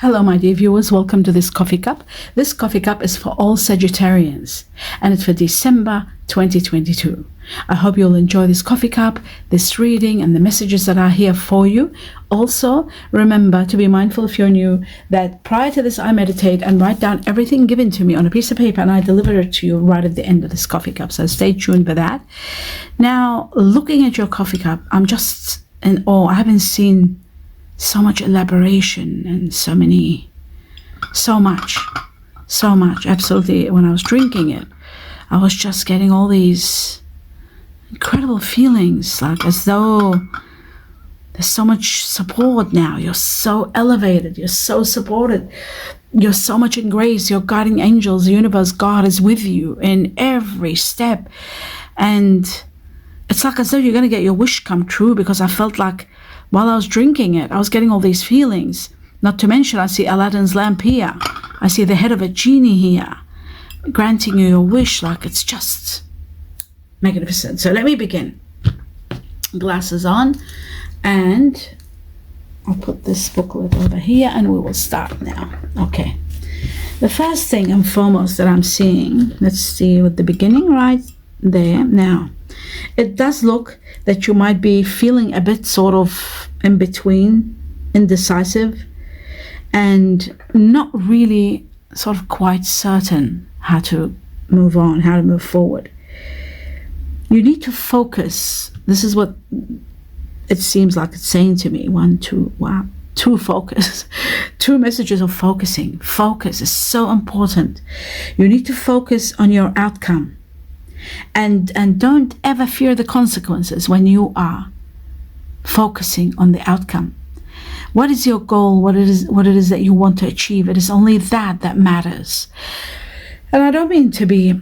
Hello, my dear viewers. Welcome to this coffee cup. This coffee cup is for all Sagittarians, and it's for December 2022. I hope you'll enjoy this coffee cup, this reading, and the messages that are here for you. Also, remember to be mindful if you're new that prior to this, I meditate and write down everything given to me on a piece of paper, and I deliver it to you right at the end of this coffee cup. So stay tuned for that. Now, looking at your coffee cup, I'm just in awe. I haven't seen so much elaboration and so much, absolutely. When I was drinking it, I was just getting all these incredible feelings, like as though there's so much support now. You're so elevated, you're so supported, you're so much in grace. Your guiding angels, the universe, God is with you in every step. And it's like as though you're going to get your wish come true, because I felt like while I was drinking it, I was getting all these feelings. Not to mention, I see Aladdin's lamp here. I see the head of a genie here, granting you your wish. Like, it's just magnificent. So let me begin. Glasses on, and I'll put this booklet over here, and we will start now. Okay. The first thing and foremost that I'm seeing, let's see with the beginning right there. Now, it does look that you might be feeling a bit sort of in between, indecisive, and not really sort of quite certain how to move on, how to move forward. You need to focus. This is what it seems like it's saying to me. Two focus. Two messages of focusing. Focus is so important. You need to focus on your outcome. And don't ever fear the consequences when you are focusing on the outcome. What is your goal? What it is that you want to achieve? It is only that matters. And I don't mean to be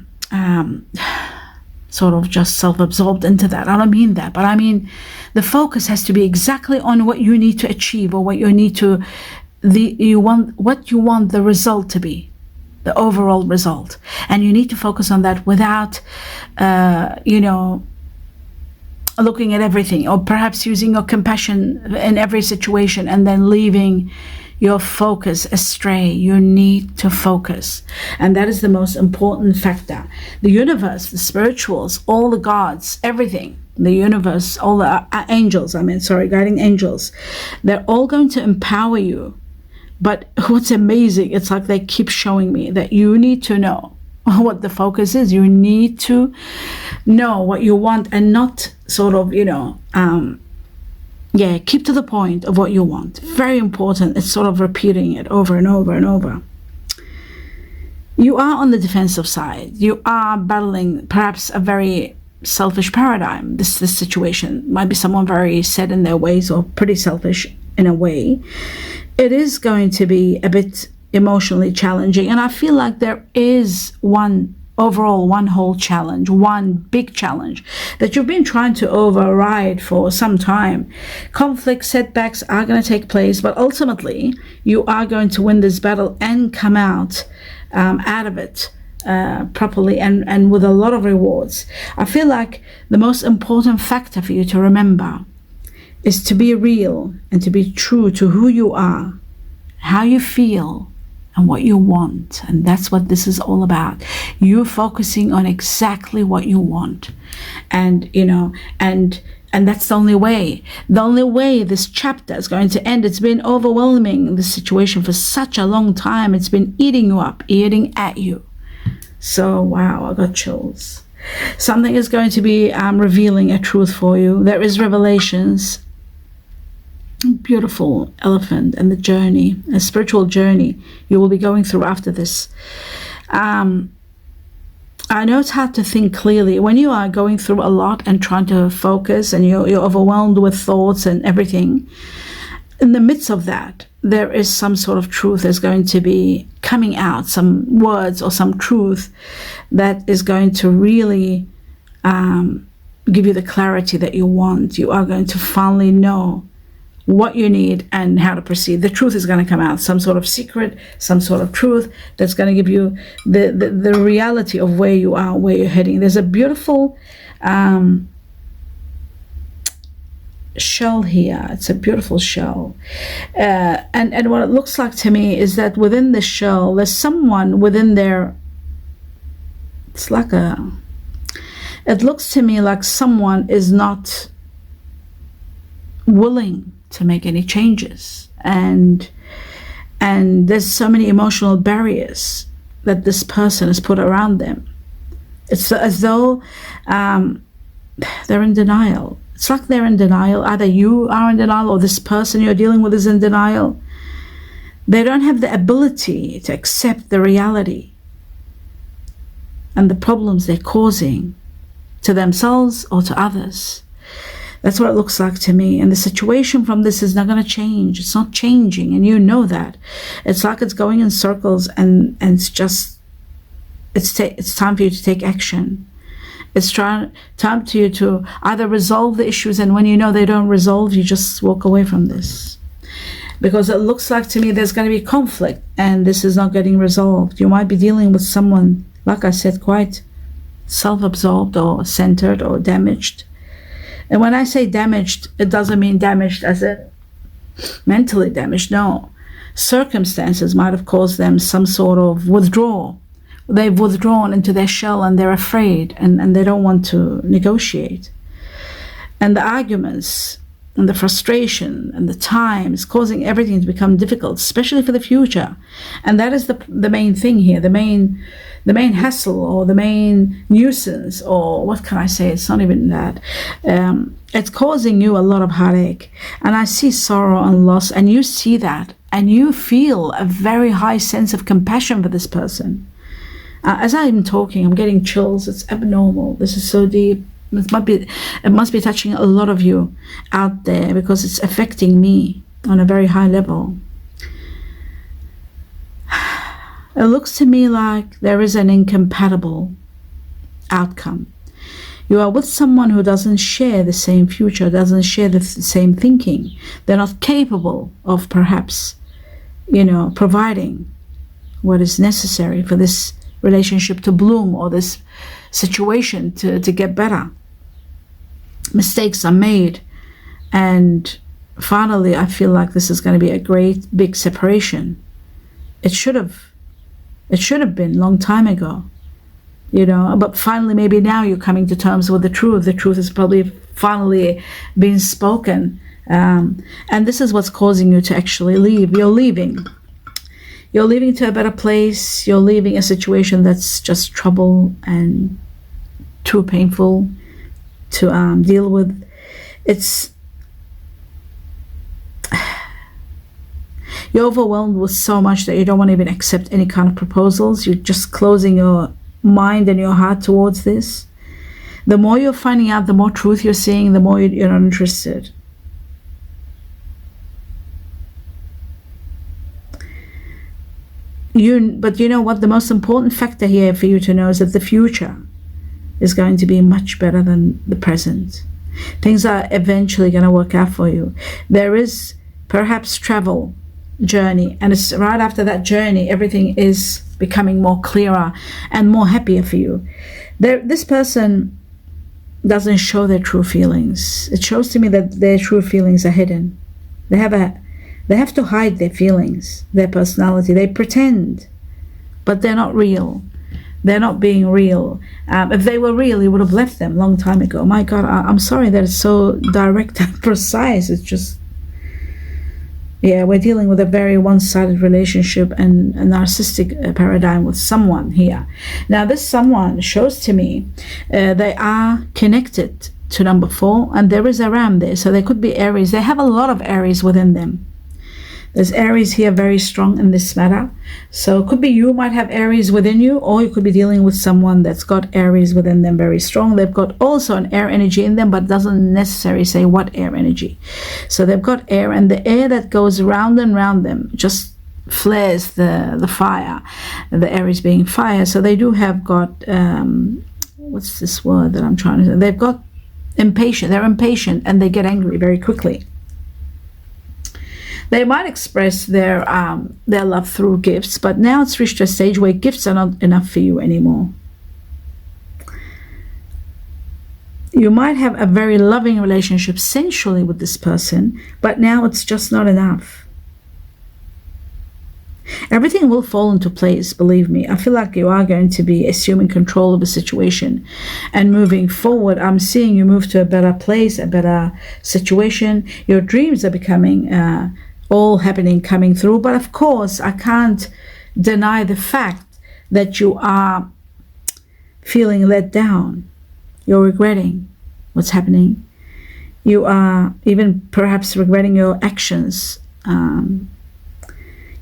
sort of just self-absorbed into that. I don't mean that, but I mean the focus has to be exactly on what you need to achieve, or what you need to what you want the result to be. The overall result, and you need to focus on that without looking at everything, or perhaps using your compassion in every situation and then leaving your focus astray. You need to focus, and that is the most important factor. The universe, the spirituals, all the gods, everything, the universe, all the guiding angels, they're all going to empower you. But what's amazing, it's like they keep showing me that you need to know what the focus is. You need to know what you want, and not sort of, keep to the point of what you want. Very important. It's sort of repeating it over and over and over. You are on the defensive side. You are battling perhaps a very selfish paradigm. This situation might be someone very set in their ways, or pretty selfish in a way. It is going to be a bit emotionally challenging, and I feel like there is one whole challenge, one big challenge that you've been trying to override for some time. Conflicts, setbacks are going to take place, but ultimately you are going to win this battle and come out of it properly and with a lot of rewards. I feel like the most important factor for you to remember is to be real and to be true to who you are, how you feel, and what you want. And that's what this is all about. You focusing on exactly what you want. And that's the only way. The only way this chapter is going to end. It's been overwhelming, this situation, for such a long time. It's been eating you up, eating at you. So, wow, I got chills. Something is going to be revealing a truth for you. There is revelations. Beautiful elephant, and the journey, a spiritual journey you will be going through after this. I know it's hard to think clearly when you are going through a lot and trying to focus, and you're overwhelmed with thoughts and everything. In the midst of that, there is some sort of truth that's going to be coming out, some words or some truth that is going to really give you the clarity that you want. You are going to finally know what you need and how to proceed. The truth is going to come out, some sort of secret, some sort of truth that's going to give you the reality of where you are, where you're heading. There's a beautiful shell here. It's a beautiful shell. And what it looks like to me is that within the shell, there's someone within there. It's like it looks to me like someone is not willing to make any changes. And there's so many emotional barriers that this person has put around them. It's as though they're in denial. It's like they're in denial. Either you are in denial or this person you're dealing with is in denial. They don't have the ability to accept the reality and the problems they're causing to themselves or to others. That's what it looks like to me. And the situation from this is not going to change. It's not changing, and you know that. It's like it's going in circles, and it's just, it's time for you to take action. It's time for you to either resolve the issues, and when you know they don't resolve, you just walk away from this. Because it looks like to me there's going to be conflict, and this is not getting resolved. You might be dealing with someone, like I said, quite self-absorbed or centered or damaged. And when I say damaged, it doesn't mean damaged as in mentally damaged. No. Circumstances might have caused them some sort of withdrawal. They've withdrawn into their shell, and they're afraid, and they don't want to negotiate. And the arguments and the frustration and the time is causing everything to become difficult, especially for the future. And that is the main thing here, the main hassle, or the main nuisance, or what can I say? It's not even that. It's causing you a lot of heartache. And I see sorrow and loss, and you see that, and you feel a very high sense of compassion for this person. As I'm talking, I'm getting chills. It's abnormal. This is so deep. It must be touching a lot of you out there, because it's affecting me on a very high level. It looks to me like there is an incompatible outcome. You are with someone who doesn't share the same future, doesn't share the same thinking. They're not capable of perhaps, providing what is necessary for this relationship to bloom, or this situation to get better. Mistakes are made, and finally I feel like this is going to be a great big separation. It should have been long time ago, but finally maybe now you're coming to terms with the truth. The truth is probably finally being spoken, and this is what's causing you to actually leave. You're leaving to a better place. You're leaving a situation that's just trouble and too painful to deal with. You're overwhelmed with so much that you don't want to even accept any kind of proposals. You're just closing your mind and your heart towards this. The more you're finding out, the more truth you're seeing, the more you're not interested. But you know what? The most important factor here for you to know is that the future is going to be much better than the present. Things are eventually going to work out for you. There is perhaps travel, journey, and it's right after that journey everything is becoming more clearer and more happier for you. This person doesn't show their true feelings. It shows to me that their true feelings are hidden. They have to hide their feelings, their personality. They pretend, but they're not real. They're not being real. If they were real, you would have left them a long time ago. My God, I'm sorry that it's so direct and precise. It's just, we're dealing with a very one-sided relationship and a narcissistic paradigm with someone here. Now, this someone shows to me they are connected to number 4, and there is a ram there. So they could be Aries. They have a lot of Aries within them. There's Aries here very strong in this matter. So it could be you might have Aries within you, or you could be dealing with someone that's got Aries within them very strong. They've got also an air energy in them, but doesn't necessarily say what air energy. So they've got air, and the air that goes round and round them just flares the fire, the Aries being fire. So they do have got, what's this word that I'm trying to say? They've got impatient. They're impatient, and they get angry very quickly. They might express their love through gifts, but now it's reached a stage where gifts are not enough for you anymore. You might have a very loving relationship sensually with this person, but now it's just not enough. Everything will fall into place, believe me. I feel like you are going to be assuming control of the situation and moving forward. I'm seeing you move to a better place, a better situation. Your dreams are becoming all happening, coming through. But of course, I can't deny the fact that you are feeling let down. You're regretting what's happening. You are even perhaps regretting your actions.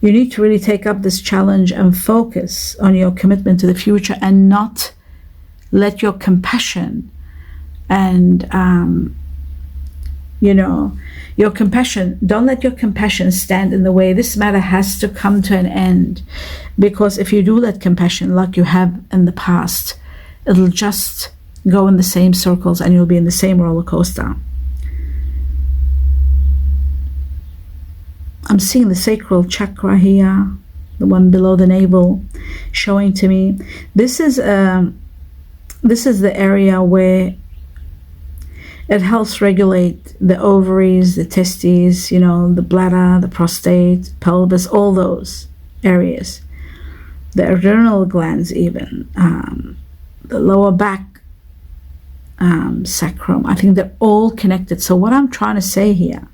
You need to really take up this challenge and focus on your commitment to the future and not let your compassion and, your compassion, don't let your compassion stand in the way. This matter has to come to an end, because if you do let compassion, like you have in the past, it'll just go in the same circles and you'll be in the same roller coaster. I'm seeing the sacral chakra here, the one below the navel, showing to me. This is the area where it helps regulate the ovaries, the testes, the bladder, the prostate, pelvis, all those areas. The adrenal glands even, the lower back, sacrum. I think they're all connected. So what I'm trying to say here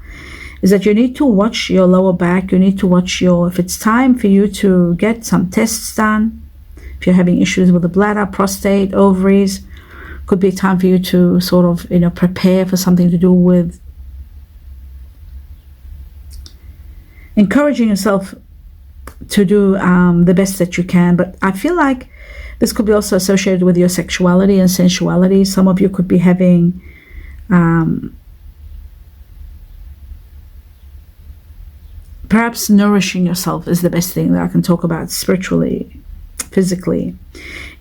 is that you need to watch your lower back. You need to watch if it's time for you to get some tests done, if you're having issues with the bladder, prostate, ovaries, could be time for you to sort of, prepare for something to do with encouraging yourself to do the best that you can. But I feel like this could be also associated with your sexuality and sensuality. Some of you could be having perhaps nourishing yourself is the best thing that I can talk about, spiritually, physically,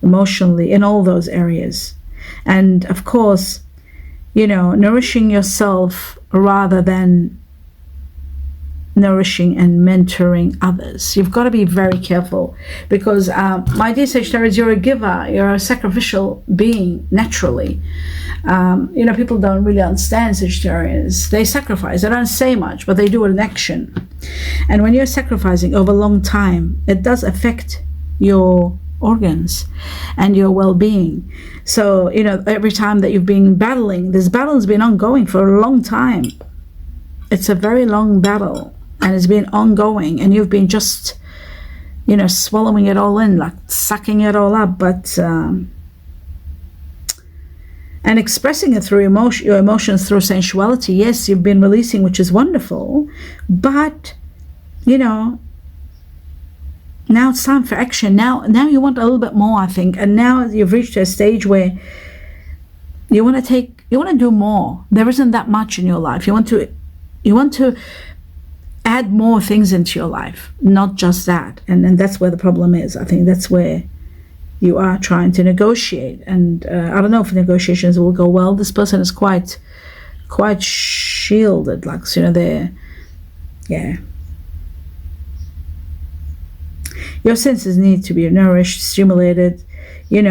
emotionally, in all those areas. And of course, nourishing yourself rather than nourishing and mentoring others. You've got to be very careful, because my dear Sagittarius, you're a giver, you're a sacrificial being naturally. People don't really understand Sagittarius. They sacrifice. They don't say much, but they do it in action. And when you're sacrificing over a long time, it does affect your organs and your well-being. So every time that you've been battling, this battle has been ongoing for a long time. It's a very long battle, and it's been ongoing, and you've been just swallowing it all in, like sucking it all up, but and expressing it through your emotions, through sensuality. Yes, you've been releasing, which is wonderful, but now it's time for action. Now you want a little bit more, I think, and now you've reached a stage where you want to do more. There isn't that much in your life. You want to add more things into your life, not just that. And that's where the problem is. I think that's where you are trying to negotiate. And I don't know if negotiations will go well. This person is quite shielded, like, yeah. Your senses need to be nourished, stimulated. You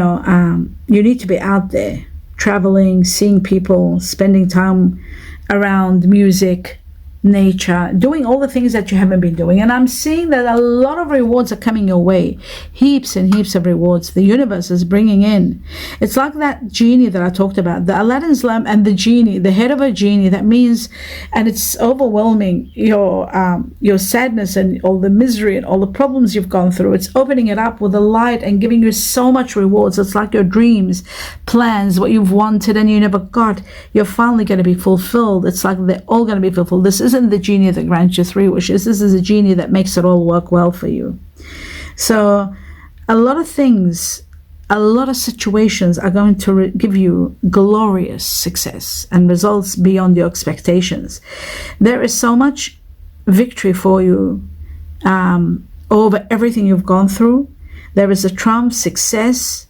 need to be out there, traveling, seeing people, spending time around music, nature, doing all the things that you haven't been doing. And I'm seeing that a lot of rewards are coming your way, heaps and heaps of rewards. The universe is bringing in. It's like that genie that I talked about, the Aladdin's lamp and the genie, the head of a genie. That means, and it's overwhelming your sadness and all the misery and all the problems you've gone through. It's opening it up with the light and giving you so much rewards. It's like your dreams, plans, what you've wanted and you never got, you're finally going to be fulfilled. It's like they're all going to be fulfilled. This isn't the genie that grants you 3 wishes. This is a genie that makes it all work well for you. So a lot of things, a lot of situations are going to give you glorious success and results beyond your expectations. There is so much victory for you over everything you've gone through. There is a triumph, success.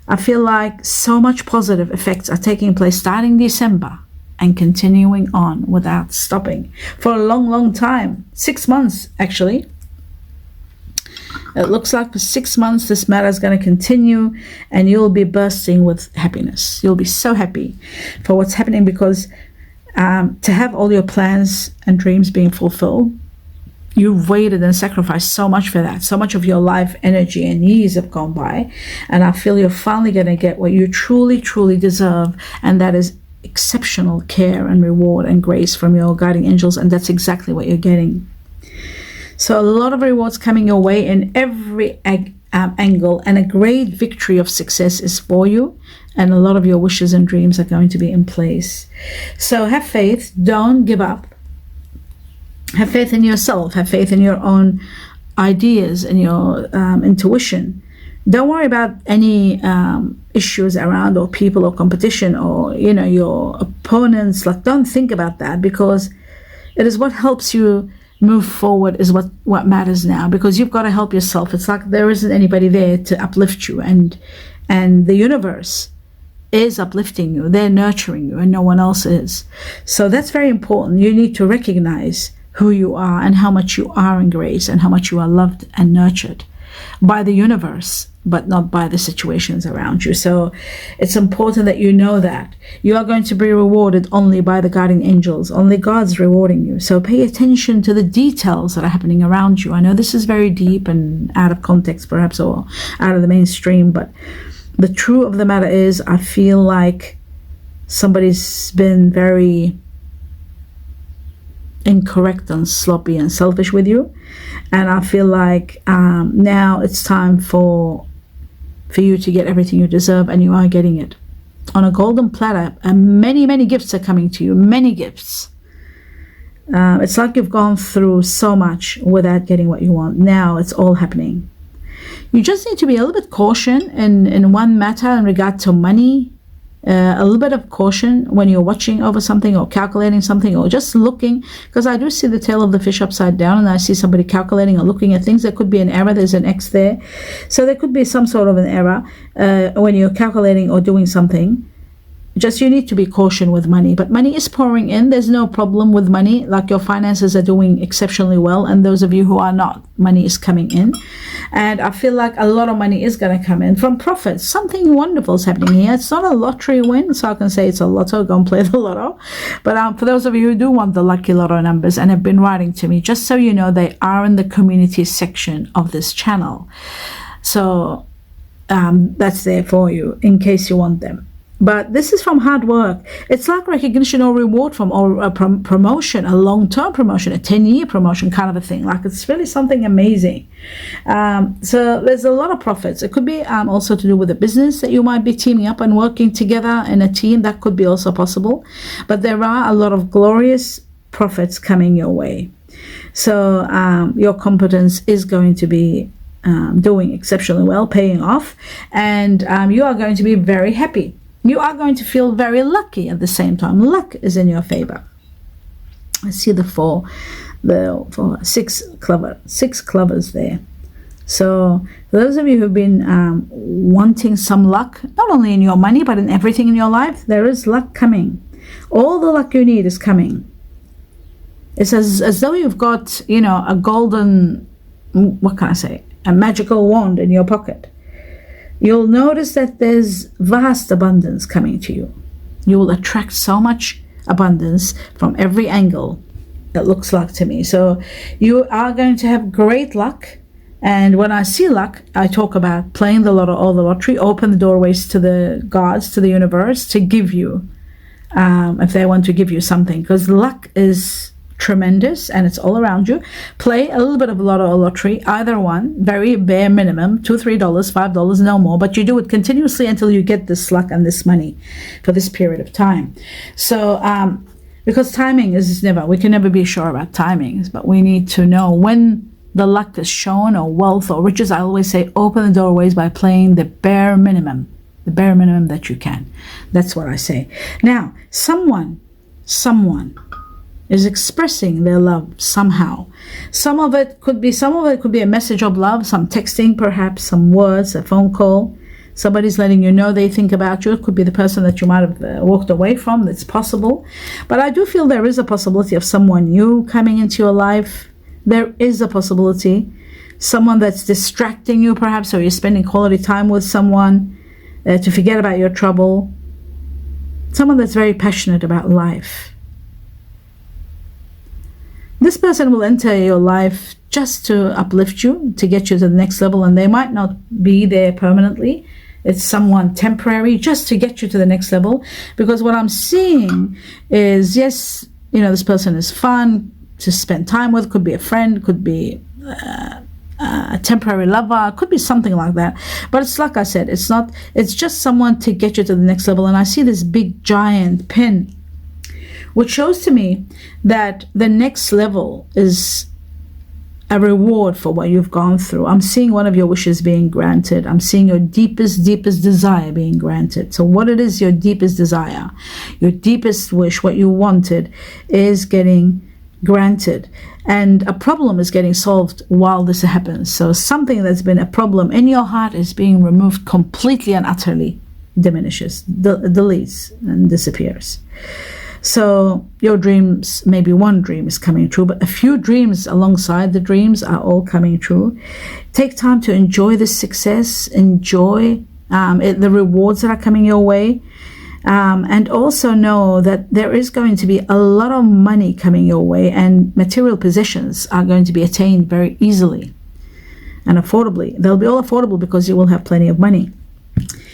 I feel like so much positive effects are taking place starting December and continuing on without stopping for a long, long time. 6 months, actually. It looks like for 6 months this matter is going to continue, and you'll be bursting with happiness. You'll be so happy for what's happening, because to have all your plans and dreams being fulfilled, you've waited and sacrificed so much for that. So much of your life, energy, and years have gone by, and I feel you're finally going to get what you truly, truly deserve, and that is exceptional care and reward and grace from your guiding angels, and that's exactly what you're getting. So a lot of rewards coming your way in every angle, and a great victory of success is for you, and a lot of your wishes and dreams are going to be in place. So have faith, don't give up. Have faith in yourself, have faith in your own ideas and your intuition. Don't worry about any issues around, or people, or competition, or your opponents. Like, don't think about that, because it is what helps you move forward is what matters now, because you've got to help yourself. It's like there isn't anybody there to uplift you, and the universe is uplifting you. They're nurturing you, and no one else is. So that's very important. You need to recognize who you are, and how much you are in grace, and how much you are loved and nurtured by the universe, but not by the situations around you. So it's important that you know that you are going to be rewarded only by the guiding angels. Only God's rewarding you. So pay attention to the details that are happening around you. I know this is very deep and out of context perhaps, or out of the mainstream, but the truth of the matter is, I feel like somebody's been very incorrect and sloppy and selfish with you, and I feel like now it's time for you to get everything you deserve, and you are getting it on a golden platter, and many gifts are coming to you. Many gifts. It's like you've gone through so much without getting what you want. Now it's all happening. You just need to be a little bit caution in one matter in regard to money. A little bit of caution when you're watching over something, or calculating something, or just looking, because I do see the tail of the fish upside down, and I see somebody calculating or looking at things. There could be an error. There's an X there, so there could be some sort of an error when you're calculating or doing something. Just you need to be cautious with money, but money is pouring in. There's no problem with money. Like, your finances are doing exceptionally well, and those of you who are not, money is coming in, and I feel like a lot of money is going to come in from profits. Something wonderful is happening here. It's not a lottery win, so I can say it's a lotto. Go and play the lotto. But for those of you who do want the lucky lotto numbers and have been writing to me, just so you know, they are in the community section of this channel, so that's there for you in case you want them. But this is from hard work. It's like recognition or reward from, or a promotion, a long-term promotion, a 10-year promotion kind of a thing. Like, it's really something amazing. So there's a lot of profits. It could be also to do with a business that you might be teaming up and working together in a team. That could be also possible. But there are a lot of glorious profits coming your way. So your competence is going to be doing exceptionally well, paying off, and you are going to be very happy. You are going to feel very lucky at the same time. Luck is in your favor. I see the six clovers there. So for those of you who've been wanting some luck, not only in your money, but in everything in your life, there is luck coming. All the luck you need is coming. It's as though you've got, a golden, what can I say, a magical wand in your pocket. You'll notice that there's vast abundance coming to you. You will attract so much abundance from every angle, it looks like to me. So you are going to have great luck. And when I see luck, I talk about playing the lotto or the lottery. Open the doorways to the gods, to the universe, to give you, if they want to give you something. Because luck is tremendous, and it's all around you. Play a little bit of lotto or lottery, either one, very bare minimum, $2, $3, $5, no more, but you do it continuously until you get this luck and this money for this period of time. So because timing is we can never be sure about timings, but we need to know when the luck is shown, or wealth or riches. I always say open the doorways by playing the bare minimum that you can. That's what I say. Now, someone is expressing their love somehow. Some of it could be a message of love, some texting, perhaps some words, a phone call. Somebody's letting you know they think about you. It could be the person that you might have walked away from. That's possible. But I do feel there is a possibility of someone new coming into your life. There is a possibility, someone that's distracting you perhaps, or you're spending quality time with someone to forget about your trouble. Someone that's very passionate about life. This person will enter your life just to uplift you, to get you to the next level, and they might not be there permanently. It's someone temporary just to get you to the next level, because what I'm seeing is, yes, you know, this person is fun to spend time with, could be a friend, could be a temporary lover, could be something like that, but it's like I said, it's just someone to get you to the next level. And I see this big giant pin, which shows to me that the next level is a reward for what you've gone through. I'm seeing one of your wishes being granted. I'm seeing your deepest desire being granted. So what it is, your deepest desire, your deepest wish, what you wanted, is getting granted, and a problem is getting solved while this happens. So something that's been a problem in your heart is being removed completely and utterly, diminishes, deletes, and disappears. So your dreams, maybe one dream is coming true, but a few dreams alongside the dreams are all coming true. Take time to enjoy this success, enjoy the rewards that are coming your way. And also know that there is going to be a lot of money coming your way, and material possessions are going to be attained very easily and affordably. They'll be all affordable because you will have plenty of money.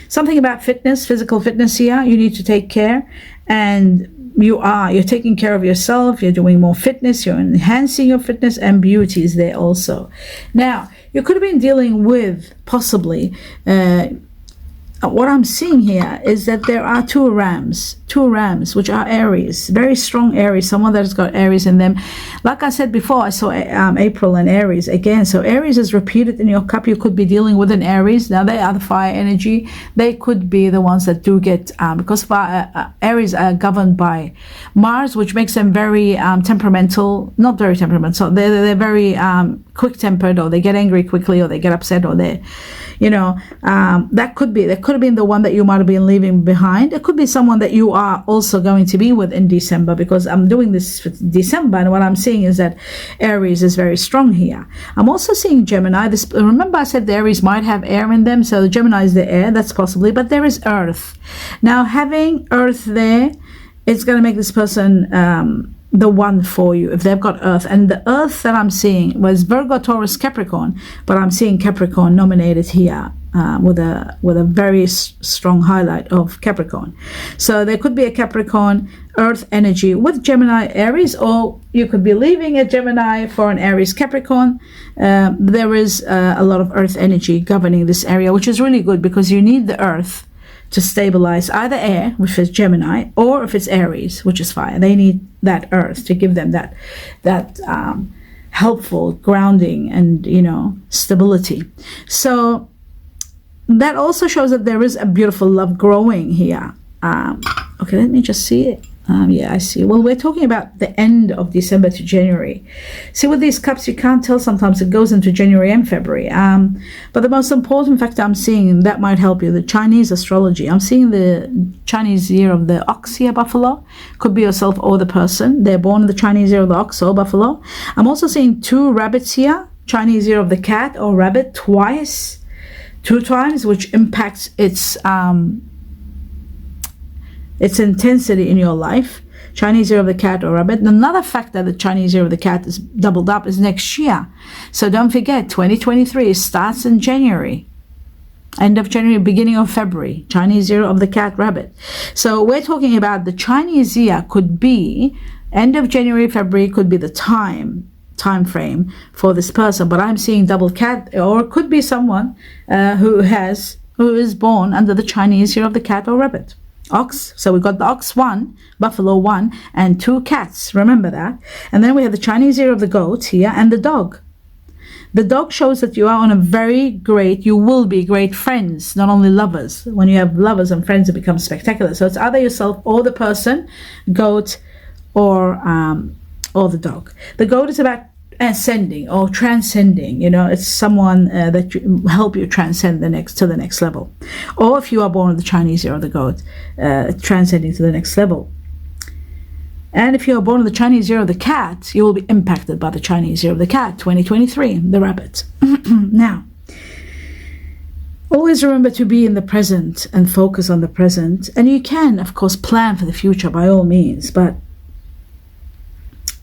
Something about fitness, physical fitness here, you need to take care, and you're taking care of yourself, you're doing more fitness, you're enhancing your fitness, and beauty is there also. Now, you could have been dealing with possibly what I'm seeing here is that there are two rams, which are Aries, very strong Aries, someone that's got Aries in them. Like I said before, I saw April and Aries again. So Aries is repeated in your cup. You could be dealing with an Aries. Now, they are the fire energy. They could be the ones that do get, because Aries are governed by Mars, which makes them very temperamental, not very temperamental. They're very quick-tempered, or they get angry quickly, or they get upset, or they, you know, that could have been the one that you might have been leaving behind. It could be someone that you are also going to be with in December, because I'm doing this for December, and what I'm seeing is that Aries is very strong here. I'm also seeing Gemini. Remember I said the Aries might have air in them, so the Gemini is the air, that's possibly, but there is Earth. Now, having Earth there, it's going to make this person the one for you if they've got Earth. And the Earth that I'm seeing was Virgo, Taurus, Capricorn, but I'm seeing Capricorn nominated here with a very strong highlight of Capricorn. So there could be a Capricorn Earth energy with Gemini Aries, or you could be leaving a Gemini for an Aries Capricorn. There is a lot of Earth energy governing this area, which is really good, because you need the Earth to stabilize either air, which is Gemini, or if it's Aries, which is fire. They need that Earth to give them that helpful grounding and, you know, stability. So that also shows that there is a beautiful love growing here. Okay, let me just see it. Yeah, I see. Well, we're talking about the end of December to January. See, with these cups, you can't tell. Sometimes it goes into January and February. But the most important factor I'm seeing that might help you, the Chinese astrology. I'm seeing the Chinese year of the ox here, buffalo. Could be yourself or the person. They're born in the Chinese year of the ox or buffalo. I'm also seeing two rabbits here. Chinese year of the cat or rabbit two times, which impacts its intensity in your life. Chinese year of the cat or rabbit. Another factor that Chinese year of the cat is doubled up is next year. So don't forget, 2023 starts in January. End of January, beginning of February. Chinese year of the cat, rabbit. So we're talking about the Chinese year could be end of January, February, could be the time frame for this person. But I'm seeing double cat, or it could be someone who is born under the Chinese year of the cat or rabbit. Ox, so we've got the ox 1, buffalo 1, and 2 cats, remember that. And then we have the Chinese year of the goat here, and the dog. The dog shows that you are on you will be great friends, not only lovers. When you have lovers and friends, it becomes spectacular. So it's either yourself or the person, goat, or the dog. The goat is about ascending or transcending, you know, it's someone that help you transcend to the next level. Or if you are born in the Chinese year of the goat, transcending to the next level. And if you are born in the Chinese year of the cat, you will be impacted by the Chinese year of the cat, 2023, the rabbit. Now, always remember to be in the present and focus on the present. And you can, of course, plan for the future by all means. But,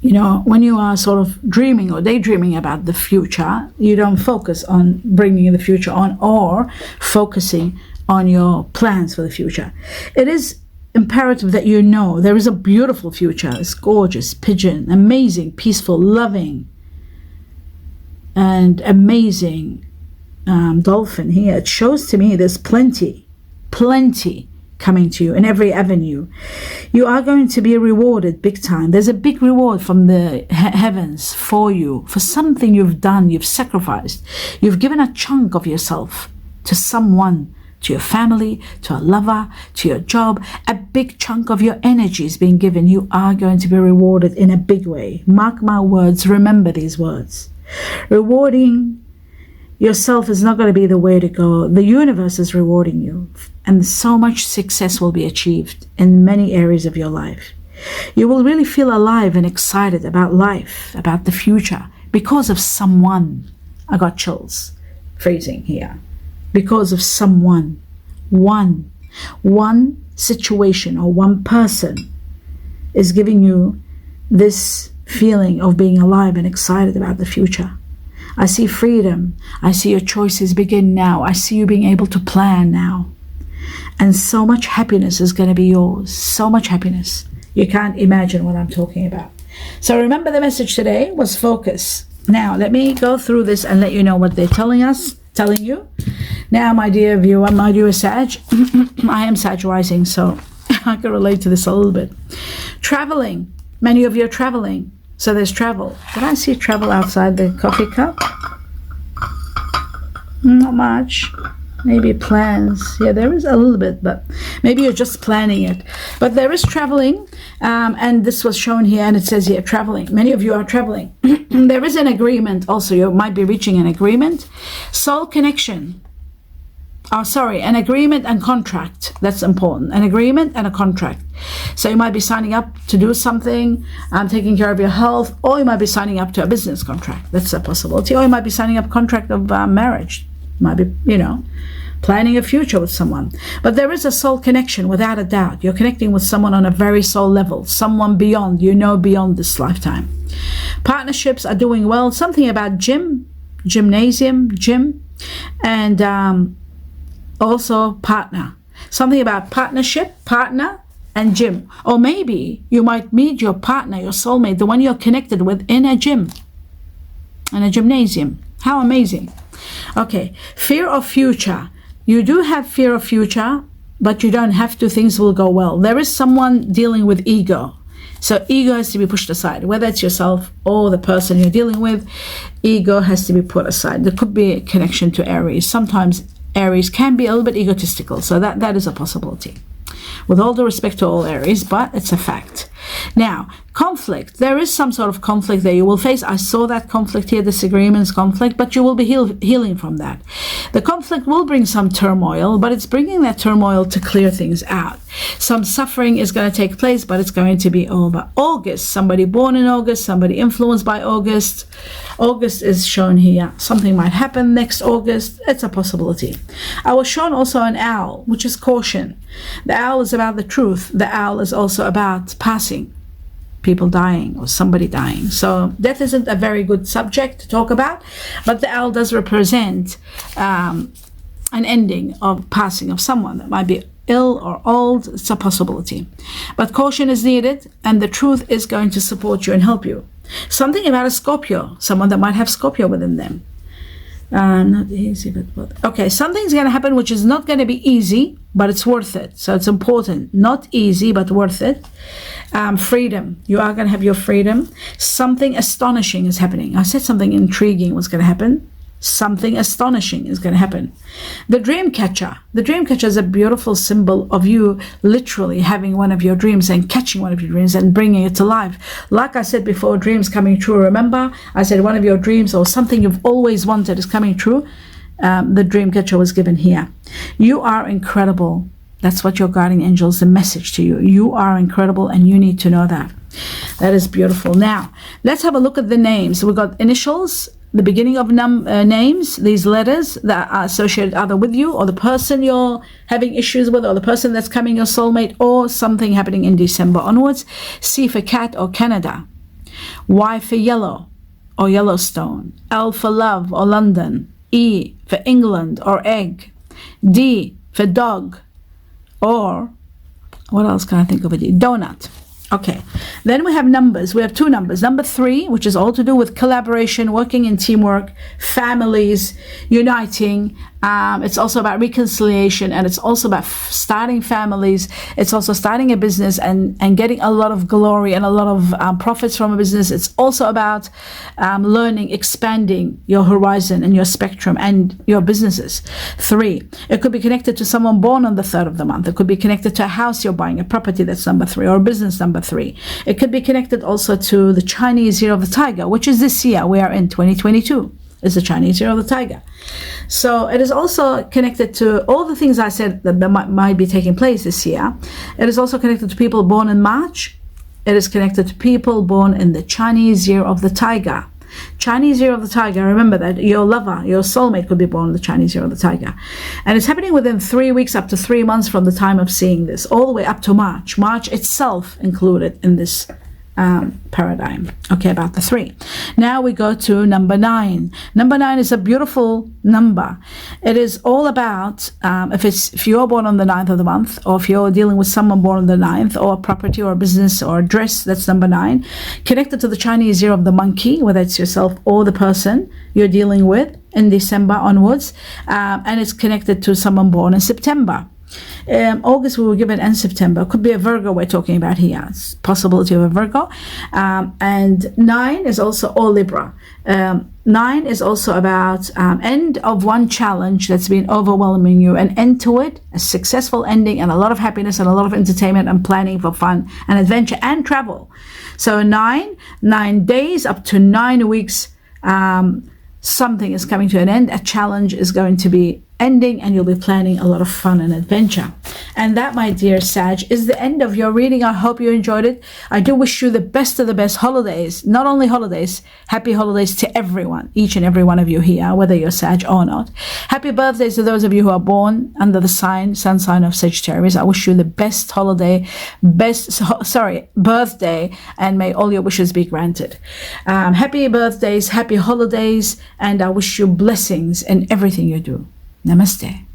you know, when you are sort of dreaming or daydreaming about the future, you don't focus on bringing the future on or focusing on your plans for the future. It is imperative that you know there is a beautiful future. It's gorgeous, pigeon, amazing, peaceful, loving, and amazing dolphin here. It shows to me there's plenty coming to you in every avenue. You are going to be rewarded big time. There's a big reward from the heavens for you, for something you've done, you've sacrificed. You've given a chunk of yourself to someone, to your family, to a lover, to your job. A big chunk of your energy is being given. You are going to be rewarded in a big way. Mark my words, remember these words. Rewarding yourself is not going to be the way to go. The universe is rewarding you, and so much success will be achieved in many areas of your life. You will really feel alive and excited about life, about the future, because of someone. I got chills, phrasing here. Because of someone, one situation or one person is giving you this feeling of being alive and excited about the future. I see freedom. I see your choices begin now. I see you being able to plan now. And so much happiness is going to be yours. So much happiness. You can't imagine what I'm talking about. So remember, the message today was focus. Now, let me go through this and let you know what they're telling you. Now, my dear viewer, my dear Sag, I am Sag rising, so I can relate to this a little bit. Traveling. Many of you are traveling. So there's travel. Did I see travel outside the coffee cup? Not much. Maybe plans. Yeah, there is a little bit, but maybe you're just planning it. But there is traveling, and this was shown here, and it says here, traveling. Many of you are traveling. There is an agreement also. You might be reaching an agreement. Soul connection. An agreement and contract. That's important. An agreement and a contract. So you might be signing up to do something, taking care of your health, or you might be signing up to a business contract. That's a possibility. Or you might be signing up a contract of marriage. Might be, planning a future with someone. But there is a soul connection, without a doubt. You're connecting with someone on a very soul level, someone beyond, beyond this lifetime. Partnerships are doing well. Something about gym, and also partner. Something about partnership, partner, and gym. Or maybe you might meet your partner, your soulmate, the one you're connected with, in a gym, in a gymnasium. How amazing. Okay, fear of future. You do have fear of future, but you don't have to. Things will go well. There is someone dealing with ego. So ego has to be pushed aside, whether it's yourself or the person you're dealing with. Ego has to be put aside. There could be a connection to Aries. Sometimes Aries can be a little bit egotistical, so that is a possibility. With all the respect to all Aries, but it's a fact. Now, conflict. There is some sort of conflict that you will face. I saw that conflict here, disagreements, conflict, but you will be healing from that. The conflict will bring some turmoil, but it's bringing that turmoil to clear things out. Some suffering is going to take place, but it's going to be over. August. Somebody born in August, somebody influenced by August. August is shown here. Something might happen next August. It's a possibility. I was shown also an owl, which is caution. The owl is about the truth. The owl is also about passing, people dying or somebody dying. So death isn't a very good subject to talk about, but the owl does represent an ending of passing of someone that might be ill or old. It's a possibility. But caution is needed, and the truth is going to support you and help you. Something about a Scorpio, someone that might have Scorpio within them. Not easy, but okay, something's going to happen which is not going to be easy, but it's worth it. So it's important. Not easy, but worth it. Freedom. You are going to have your freedom. Something astonishing is happening. I said something intriguing was going to happen. Something astonishing is going to happen. The dream catcher. The dream catcher is a beautiful symbol of you literally having one of your dreams and catching one of your dreams and bringing it to life. Like I said before, dreams coming true. Remember, I said one of your dreams or something you've always wanted is coming true. The dream catcher was given here. You are incredible. That's what your guardian angels, the message to you. You are incredible, and you need to know that. That is beautiful. Now, let's have a look at the names. We've got initials, the beginning of names, these letters that are associated either with you or the person you're having issues with or the person that's coming your soulmate or something happening in December onwards. C for cat or Canada. Y for yellow or Yellowstone. L for love or London. E for England or egg. D for dog, or what else can I think of? Donut. Okay, then we have numbers. We have two numbers. Number 3, which is all to do with collaboration, working in teamwork, families, uniting. It's also about reconciliation, and it's also about starting families. It's also starting a business and getting a lot of glory and a lot of profits from a business. It's also about learning, expanding your horizon and your spectrum and your businesses. 3, it could be connected to someone born on the 3rd of the month. It could be connected to a house you're buying, a property, that's number 3, or a business, number 3. It could be connected also to the Chinese Year of the Tiger, which is this year. We are in 2022. Is the Chinese Year of the Tiger. So it is also connected to all the things I said that might be taking place this year. It is also connected to people born in March. It is connected to people born in the Chinese Year of the Tiger. Chinese Year of the Tiger, remember that your lover, your soulmate could be born in the Chinese Year of the Tiger. And it's happening within 3 weeks up to 3 months from the time of seeing this, all the way up to March. March itself included in this paradigm. Okay, about the 3. Now we go to number 9. Number 9 is a beautiful number. It is all about if you're born on the 9th of the month, or if you're dealing with someone born on the 9th, or a property or a business or a dress, that's number 9, connected to the Chinese Year of the Monkey, whether it's yourself or the person you're dealing with in December onwards, and it's connected to someone born in September. August we were given, and September. Could be a Virgo we're talking about here. It's possibility of a Virgo. And 9 is also all Libra. 9 is also about end of one challenge that's been overwhelming you, an end to it, a successful ending, and a lot of happiness and a lot of entertainment and planning for fun and adventure and travel. So 9 days up to 9 weeks, something is coming to an end. A challenge is going to be ending, and you'll be planning a lot of fun and adventure. And that, my dear Sag, is the end of your reading. I hope you enjoyed it. I do wish you the best of the best holidays. Not only holidays, happy holidays to everyone, each and every one of you here, whether you're Sag or not. Happy birthdays to those of you who are born under the sun sign of Sagittarius. I wish you the best birthday, and may all your wishes be granted. Happy birthdays, happy holidays, and I wish you blessings in everything you do. Namaste.